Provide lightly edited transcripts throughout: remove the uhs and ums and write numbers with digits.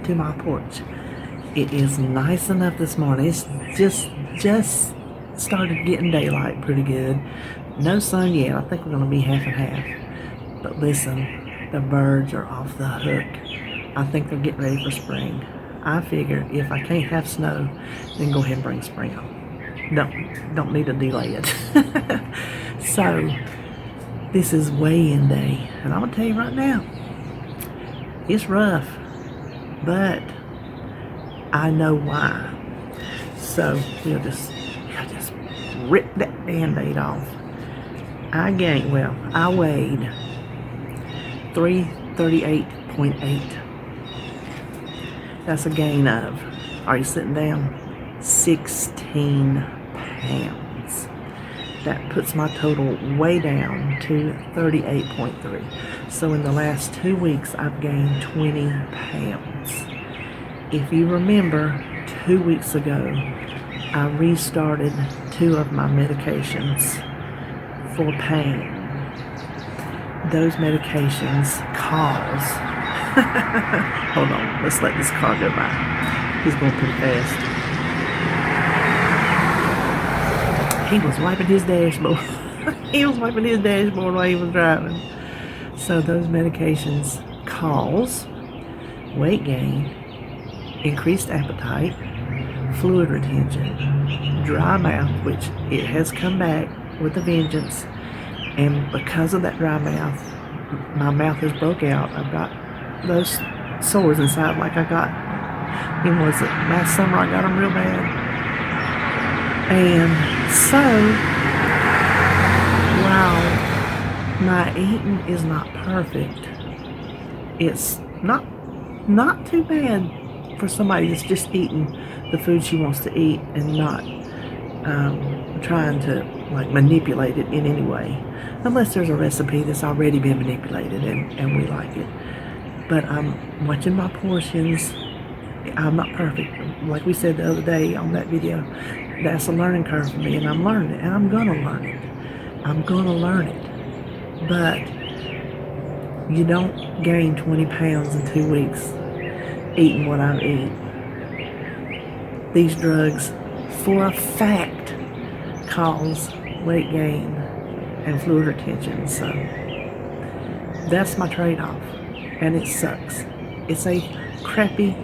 to my porch. It is nice enough this morning. It's just started getting daylight pretty good. No sun yet. I think we're going to be half and half. But listen, the birds are off the hook. I think they're getting ready for spring. I figure if I can't have snow, then go ahead and bring spring on. Don't need to delay it. So this is weigh-in day, and I'm gonna tell you right now, it's rough, but I know why. So we'll just rip that Band-Aid off. I weighed 338.8. That's a gain of, are you sitting down? 16 pounds. That puts my total way down to 38.3. So in the last 2 weeks, I've gained 20 pounds. If you remember, 2 weeks ago, I restarted 2 of my medications for pain. Those medications cause hold on, let's let this car go by. He's going pretty fast. He was wiping his dashboard. He was wiping his dashboard while he was driving. So those medications cause weight gain, increased appetite, fluid retention, dry mouth, which it has come back with a vengeance. And because of that dry mouth, my mouth has broke out. I've got those sores inside like I got, was it last summer I got them real bad. And so, while my eating is not perfect, it's not too bad for somebody that's just eating the food she wants to eat and not trying to like manipulate it in any way, unless there's a recipe that's already been manipulated and we like it. But I'm watching my portions. I'm not perfect. Like we said the other day on that video, that's a learning curve for me, and I'm learning it, and I'm gonna learn it. But you don't gain 20 pounds in 2 weeks eating what I eat. These drugs, for a fact, cause weight gain and fluid retention. So that's my trade-off. And it sucks. It's a crappy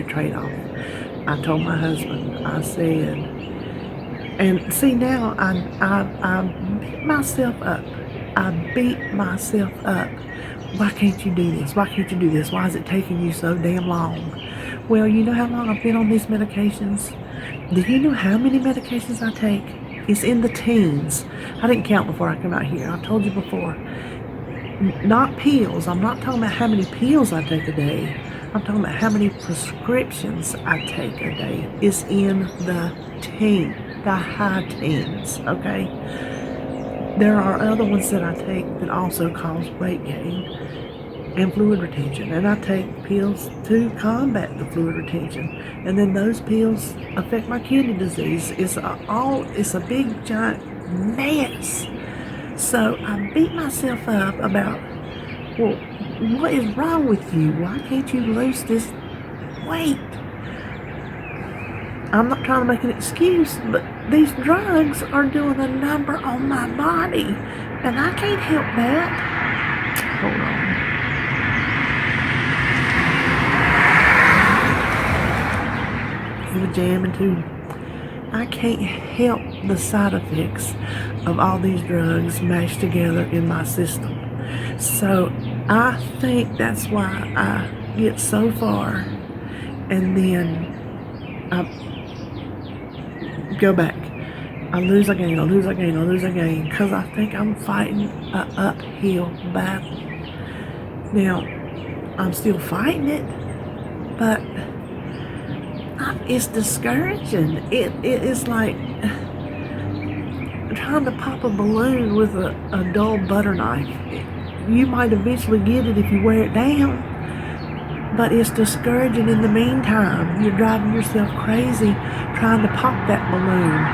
trade-off. I told my husband, I said, and see now I beat myself up. Why can't you do this? Why can't you do this? Why is it taking you so damn long? Well, you know how long I've been on these medications? Do you know how many medications I take? It's in the teens. I didn't count before I came out here. I've told you before. Not pills. I'm not talking about how many pills I take a day. I'm talking about how many prescriptions I take a day. It's in the high teens, okay? There are other ones that I take that also cause weight gain and fluid retention. And I take pills to combat the fluid retention. And then those pills affect my kidney disease. It's a big giant mess. So I beat myself up about, well, what is wrong with you? Why can't you lose this weight? I'm not trying to make an excuse, but these drugs are doing a number on my body, and I can't help that. Hold on. He was jamming too. I can't help the side effects of all these drugs mashed together in my system. So I think that's why I get so far and then I go back. I lose again, because I think I'm fighting an uphill battle. Now, I'm still fighting it, but it's discouraging. It is like trying to pop a balloon with a dull butter knife. You might eventually get it if you wear it down, but it's discouraging in the meantime. You're driving yourself crazy trying to pop that balloon.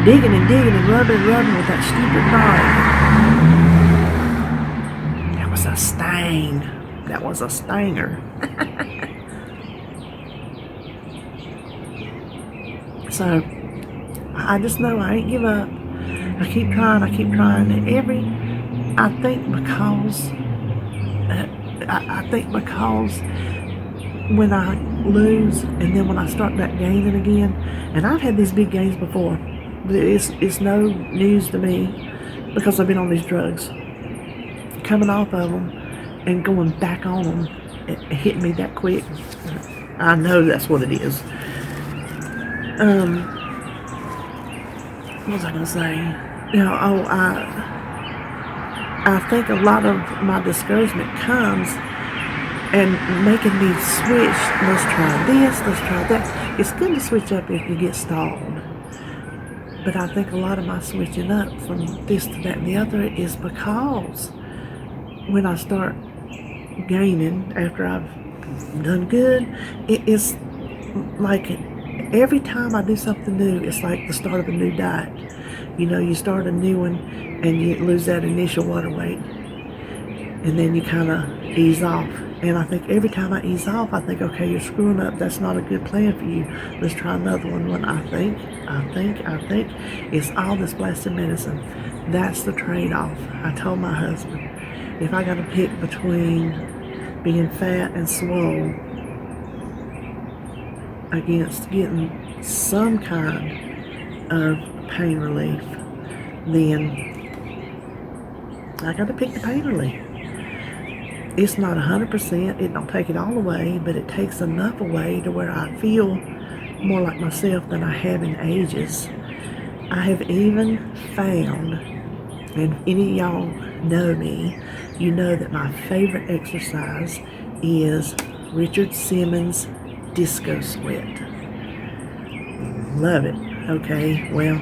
Digging and rubbing with that stupid knife. That was a stain. That was a stanger. So I just know I ain't give up. I keep trying. I think because when I lose and then when I start back gaining again, and I've had these big gains before, but it's no news to me because I've been on these drugs. Coming off of them and going back on them, it hit me that quick. I know that's what it is. What was I gonna say? I think a lot of my discouragement comes and making me switch. Let's try this, let's try that. It's good to switch up if you get stalled. But I think a lot of my switching up from this to that and the other is because when I start gaining after I've done good, it's like every time I do something new, it's like the start of a new diet. You start a new one and you lose that initial water weight, and then you kind of ease off. And I think every time I ease off, I think, okay, you're screwing up. That's not a good plan for you. Let's try another one. When I think it's all this blasted medicine. That's the trade-off. I told my husband, if I got to pick between being fat and swole against getting some kind of pain relief, then I got to pick the pain relief. It's not 100%, it don't take it all away, but it takes enough away to where I feel more like myself than I have in ages. I have even found, and if any of y'all know me, you know that my favorite exercise is Richard Simmons' Disco Sweat. Love it. Okay, well,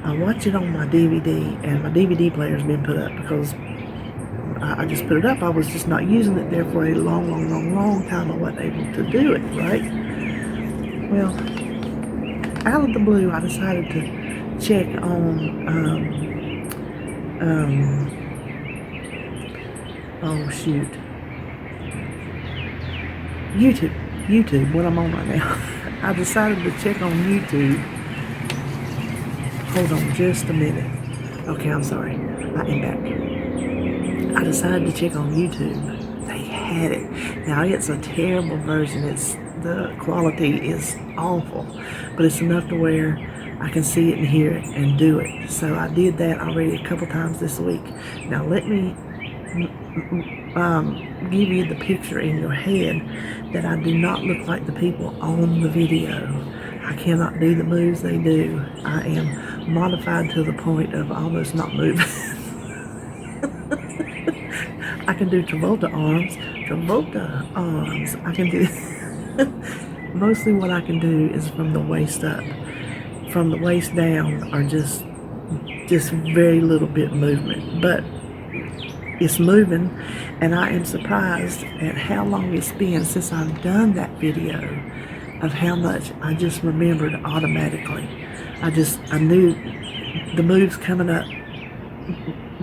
I watch it on my DVD, and my DVD player's been put up because I just put it up. I was just not using it there for a long time. I wasn't able to do it, right? Well, out of the blue, I decided to check on, YouTube, what I'm on right now. I decided to check on YouTube. Hold on just a minute. Okay, I'm sorry. I am back. I decided to check on YouTube. They had it. Now, it's a terrible version. The quality is awful, but it's enough to where I can see it and hear it and do it. So I did that already a couple times this week. Now, let me give you the picture in your head that I do not look like the people on the video. I cannot do the moves they do. I am modified to the point of almost not moving. I can do Travolta arms. I can do mostly what I can do is from the waist up. From the waist down are just very little bit movement, but it's moving, and I am surprised at how long it's been since I've done that video of how much I just remembered automatically. I knew the moves coming up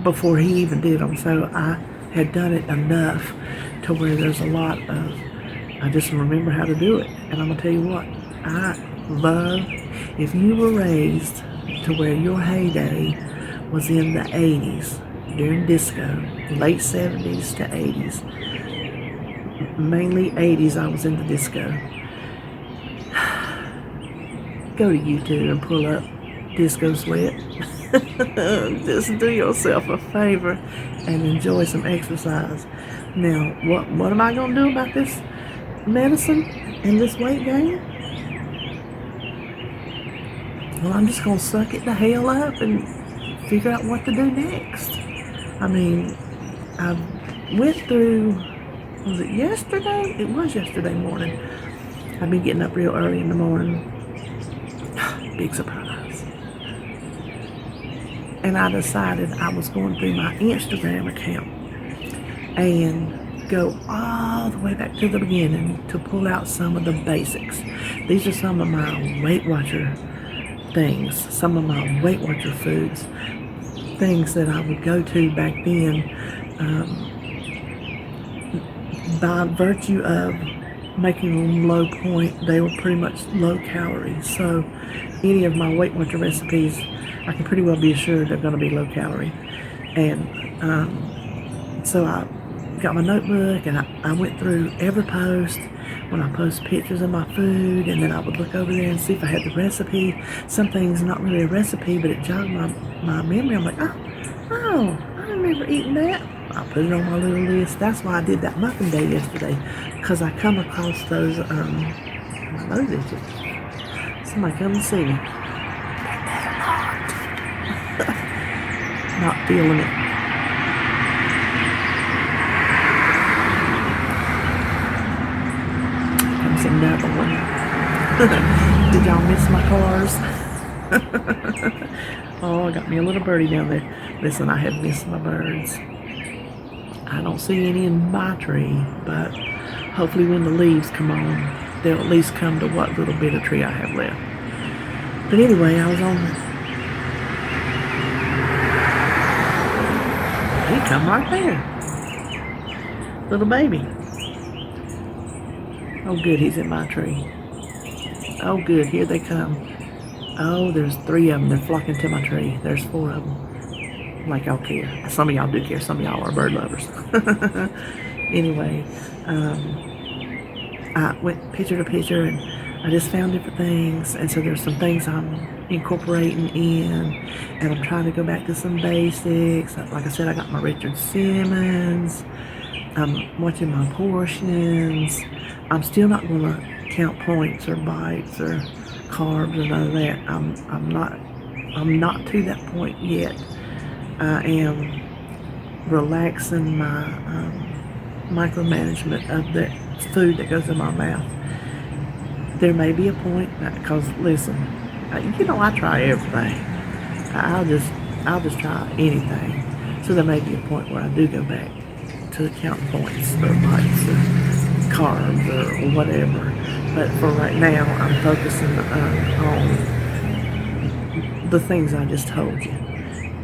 before he even did them, so I had done it enough to where there's a lot of, I just remember how to do it. And I'm gonna tell you what, I love, if you were raised to where your heyday was in the 80s, during disco, late 70s to 80s, mainly 80s I was into disco. Go to YouTube and pull up Disco Sweat. Just do yourself a favor and enjoy some exercise. Now, what am I going to do about this medicine and this weight gain? Well, I'm just going to suck it the hell up and figure out what to do next. I mean, I went through, was it yesterday? It was yesterday morning. I've been getting up real early in the morning. Big surprise. And I decided I was going through my Instagram account and go all the way back to the beginning to pull out some of the basics. These are some of my Weight Watcher things, some of my Weight Watcher foods, things that I would go to back then. by virtue of making them low point, they were pretty much low calorie. So any of my Weight Watcher recipes, I can pretty well be assured they're going to be low calorie. And so I got my notebook and I went through every post when I post pictures of my food, and then I would look over there and see if I had the recipe. Some things not really a recipe, but it jogged my memory. I'm like, oh, I remember eating that. I put it on my little list. That's why I did that muffin day yesterday, because I come across those, my nose itches. Somebody come and see me. Not feeling it. Comes another one. Did y'all miss my cars? Oh, I got me a little birdie down there. Listen, I have missed my birds. I don't see any in my tree, but hopefully when the leaves come on, they'll at least come to what little bit of tree I have left. But anyway, I was on. He come right there. Little baby. Oh good, he's in my tree. Oh good, here they come. Oh, there's 3 of them. They're flocking to my tree. There's 4 of them. Like y'all care. Some of y'all do care. Some of y'all are bird lovers. Anyway, I went picture to picture and I just found different things. And so there's some things I'm incorporating in, and I'm trying to go back to some basics. Like I said, I got my Richard Simmons. I'm watching my portions. I'm still not going to count points or bites or carbs or none of that. I'm not to that point yet. I am relaxing my micromanagement of the food that goes in my mouth. There may be a point, because listen, I try everything. I'll just try anything. So there may be a point where I do go back to counting points or bites or carbs or whatever. But for right now, I'm focusing on the things I just told you.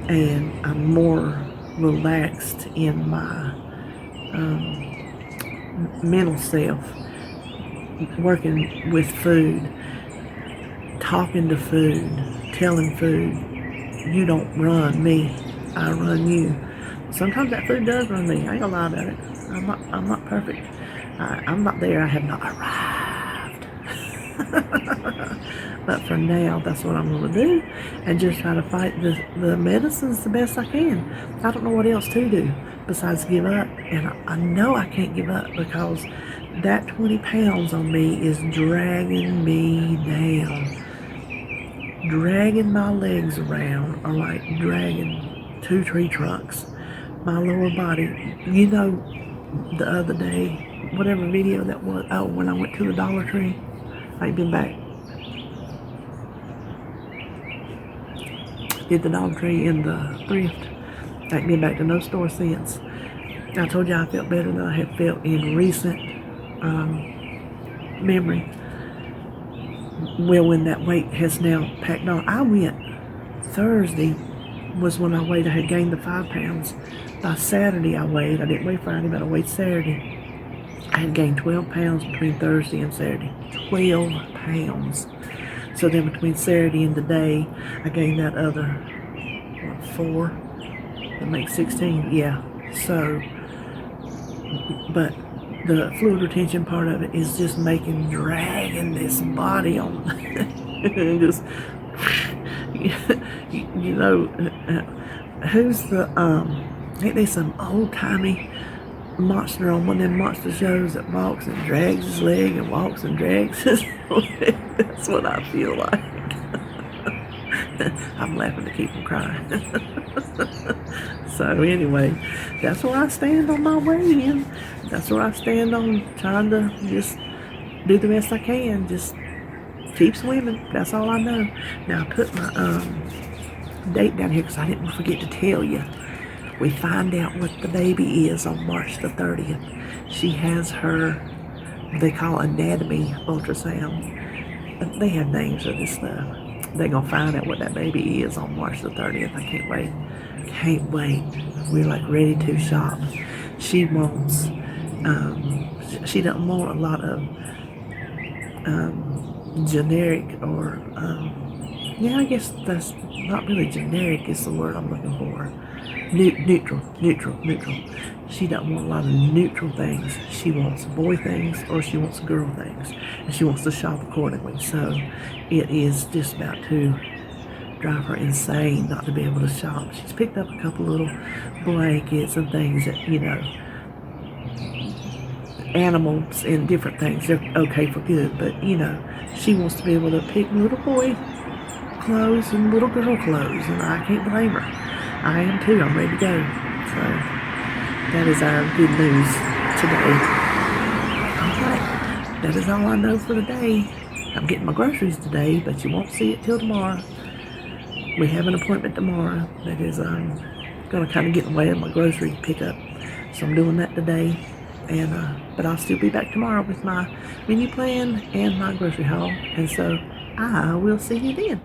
And I'm more relaxed in my mental self, working with food, talking to food, telling food, you don't run me, I run you. Sometimes that food does run me. I ain't gonna lie about it. I'm not perfect. I'm not there. I have not arrived. But for now, that's what I'm going to do, and just try to fight the medicines the best I can. I don't know what else to do besides give up, and I know I can't give up, because that 20 pounds on me is dragging me down. Dragging my legs around are like dragging 2 tree trunks. My lower body, the other day, whatever video that was, when I went to the Dollar Tree, I ain't been back. Did the Dollar Tree in the thrift. I ain't been back to no store since. I told you I felt better than I had felt in recent memory. Well, when that weight has now packed on. I went Thursday was when I weighed. I had gained the 5 pounds. By Saturday I weighed. I didn't weigh Friday, but I weighed Saturday. I had gained 12 pounds between Thursday and Saturday. 12 pounds. So then between Saturday and today, I gained that other, 4? That makes 16. Yeah. So, but the fluid retention part of it is just dragging this body on. And just, who's ain't there some old-timey monster on one of them monster shows that walks and drags his leg and walks and drags his leg? That's what I feel like. I'm laughing to keep from crying. So anyway, that's where I stand on my weigh-in. That's where I stand on trying to just do the best I can. Just keep swimming. That's all I know. Now I put my date down here because I didn't forget to tell you. We find out what the baby is on March the 30th. She has her, they call anatomy ultrasound. They have names for this stuff. They're going to find out what that baby is on March the 30th. I can't wait. Can't wait. We're like ready to shop. She wants She doesn't want a lot of generic or yeah, I guess that's not really generic is the word I'm looking for. Neutral. She doesn't want a lot of neutral things. She wants boy things or she wants girl things, and she wants to shop accordingly. So it is just about to drive her insane not to be able to shop. She's picked up a couple little blankets and things that, animals and different things, they're okay for good, but she wants to be able to pick little boy clothes and little girl clothes, and I can't blame her. I am too. I'm ready to go. So that is our good news today. Alright, that is all I know for the day. I'm getting my groceries today, but you won't see it till tomorrow. We have an appointment tomorrow that is going to kind of get in the way of my grocery pickup, so I'm doing that today. And but I'll still be back tomorrow with my menu plan and my grocery haul, and so I will see you then.